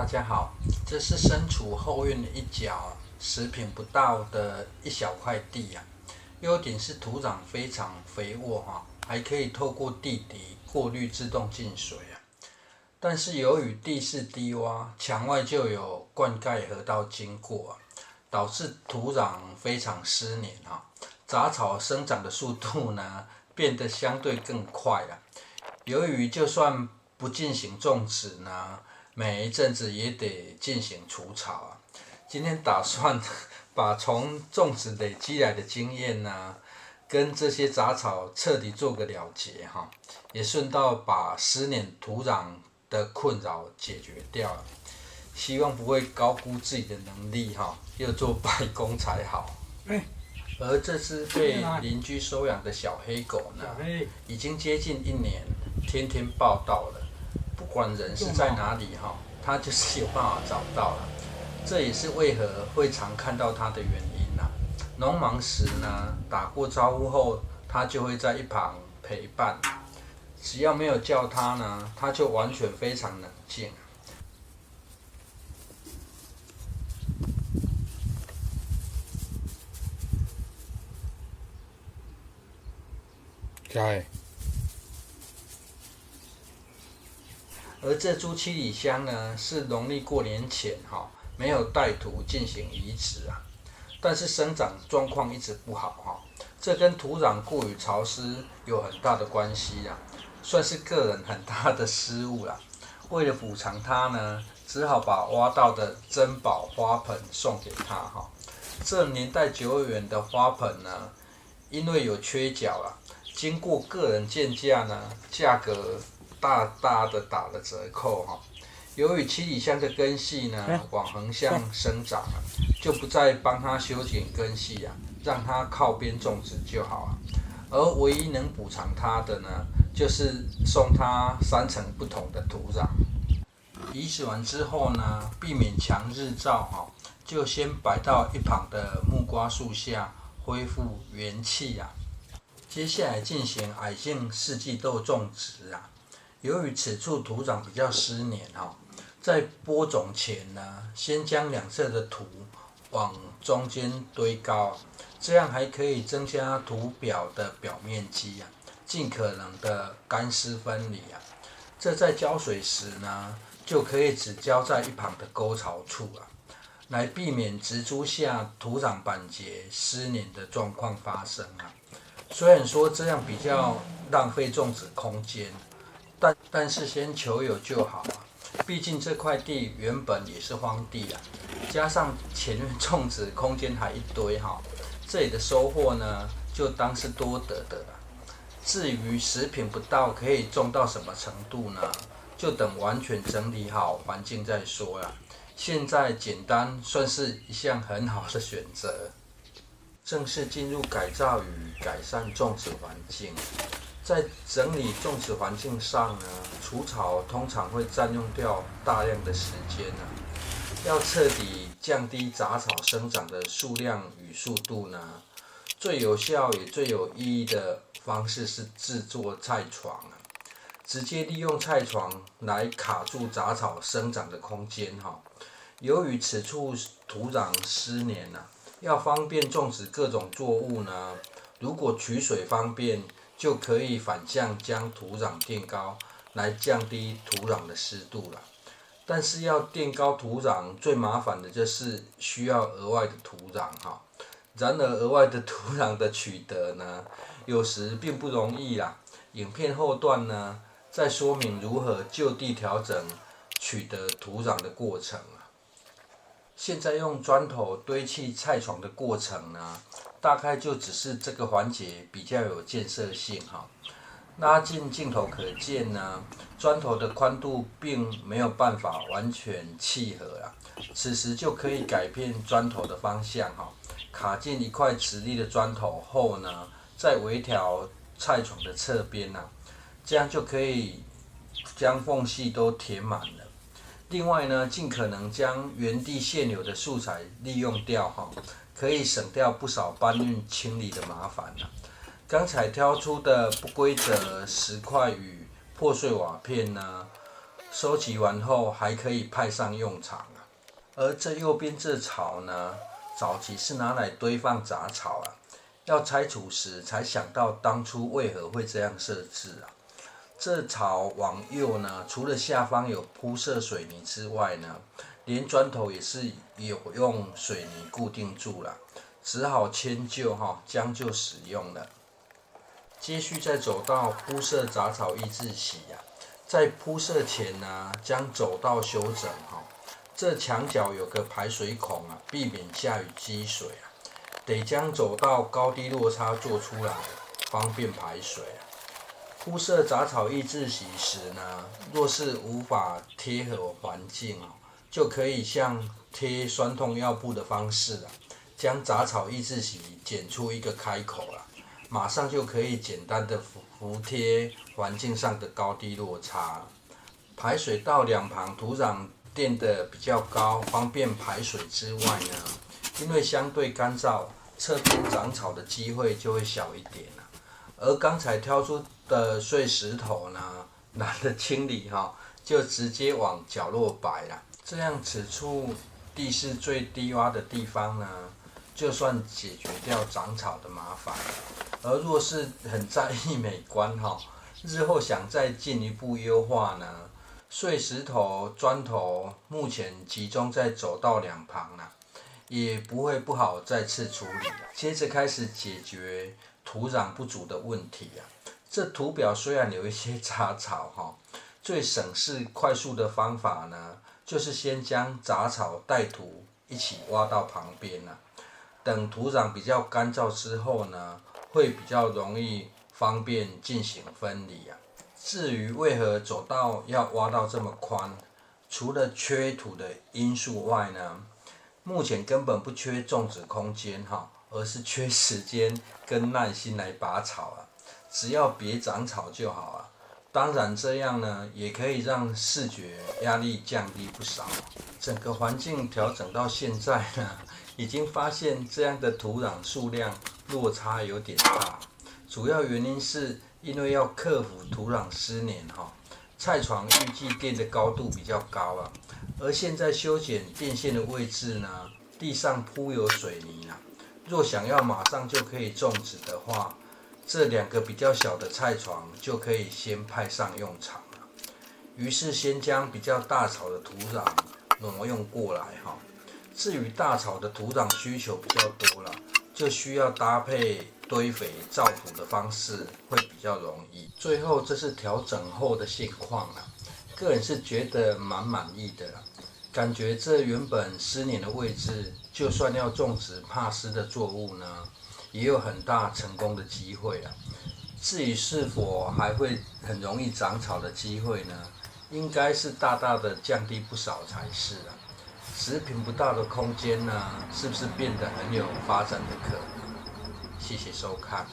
大家好，这是身处后院的一角10坪不到的一小块地啊。优点是土壤非常肥沃还可以透过地底过滤自动进水啊。但是由于地势低洼，墙外就有灌溉河道经过导致土壤非常湿黏杂草生长的速度呢变得相对更快了。由于就算不进行种植呢，每一阵子也得进行除草啊。今天打算把从种植累积来的经验呢，跟这些杂草彻底做个了结也顺道把湿黏土壤的困扰解决掉了。希望不会高估自己的能力又做白工才好。而这只被邻居收养的小黑狗呢，已经接近1年，天天报到了。不管人是在哪里它就是有办法找到了。这也是为何会常看到它的原因啦。农忙时呢，打过招呼后，它就会在一旁陪伴。只要没有叫它呢，它就完全非常冷静。而这株七里香呢，是农历过年前没有带土进行移植啊，但是生长状况一直不好这跟土壤过于潮湿有很大的关系算是个人很大的失误啦。为了补偿它呢，只好把挖到的珍宝花盆送给它这年代久远的花盆呢，因为有缺角经过个人鉴价呢，价格大大的打了折扣由于七里香的根系呢往横向生长就不再帮它修剪根系让它靠边种植就好而唯一能补偿它的呢，就是送它3层不同的土壤。移植完之后呢，避免强日照就先摆到一旁的木瓜树下恢复元气接下来进行矮茎四季豆种植由于此处土壤比较湿黏在播种前呢，先将两侧的土往中间堆高，这样还可以增加土表的表面积尽可能的干湿分离这在浇水时呢，就可以只浇在一旁的沟槽处来避免植株下土壤板结湿黏的状况发生虽然说这样比较浪费种植空间，但是先求有就好毕竟这块地原本也是荒地加上前面种植空间还一堆这里的收获呢，就当是多得的了。至于10坪不到可以种到什么程度呢，就等完全整理好环境再说啦。现在简单算是一项很好的选择。正式进入改造与改善种植环境。在整理种植环境上呢，除草通常会占用掉大量的时间要彻底降低杂草生长的数量与速度呢，最有效也最有意义的方式是制作菜床直接利用菜床来卡住杂草生长的空间由于此处土壤湿黏要方便种植各种作物呢，如果取水方便，就可以反向将土壤垫高，来降低土壤的湿度了。但是要垫高土壤，最麻烦的就是需要额外的土壤然而额外的土壤的取得呢，有时并不容易影片后段呢，再说明如何就地调整取得土壤的过程现在用砖头堆砌菜床的过程呢，大概就只是这个环节比较有建设性拉近镜头可见呢，砖头的宽度并没有办法完全契合此时就可以改变砖头的方向卡进一块直立的砖头后呢，再微调菜床的侧边这样就可以将缝隙都填满了。另外呢，尽可能将原地现有的素材利用掉可以省掉不少搬运清理的麻烦刚才挑出的不规则石块与破碎瓦片呢，收集完后还可以派上用场啊。而这右边这槽呢，早期是拿来堆放杂草啊，要拆除时才想到当初为何会这样设置啊。这槽往右呢，除了下方有铺设水泥之外呢，连砖头也是有用水泥固定住了，只好迁就将就使用了。接续再走到铺设杂草抑制席啊，在铺设前呢，将走道修整这墙角有个排水孔啊，避免下雨积水啊，得将走道高低落差做出来，方便排水啊。铺设杂草抑制席时呢，若是无法贴合环境就可以像贴酸痛药布的方式将杂草抑制席剪出一个开口马上就可以简单的服贴环境上的高低落差。排水道两旁土壤垫得比较高，方便排水之外呢，因为相对干燥，侧边长草的机会就会小一点而刚才挑出的碎石头呢，懒得清理就直接往角落摆了。这样此处地势最低洼的地方呢，就算解决掉长草的麻烦。而若是很在意美观日后想再进一步优化呢，碎石头、砖头目前集中在走道两旁也不会不好再次处理接着开始解决土壤不足的问题这图表虽然有一些杂草最省事快速的方法呢，就是先将杂草带土一起挖到旁边等土壤比较干燥之后呢，会比较容易方便进行分离至于为何走道要挖到这么宽，除了缺土的因素外呢，目前根本不缺种植空间而是缺时间跟耐心来拔草只要别长草就好当然这样呢，也可以让视觉压力降低不少。整个环境调整到现在呢，已经发现这样的土壤数量落差有点大，主要原因是因为要克服土壤湿黏菜床预计垫的高度比较高而现在修剪电线的位置呢，地上铺有水泥若想要马上就可以种植的话，这两个比较小的菜床就可以先派上用场于是先将比较大草的土壤挪用过来至于大草的土壤需求比较多就需要搭配堆肥造土的方式会比较容易。最后这是调整后的现况个人是觉得蛮满意的感觉这原本湿黏的位置，就算要种植怕湿的作物呢，也有很大成功的机会至于是否还会很容易长草的机会呢，应该是大大的降低不少才是持平不大的空间呢，是不是变得很有发展的可能？谢谢收看。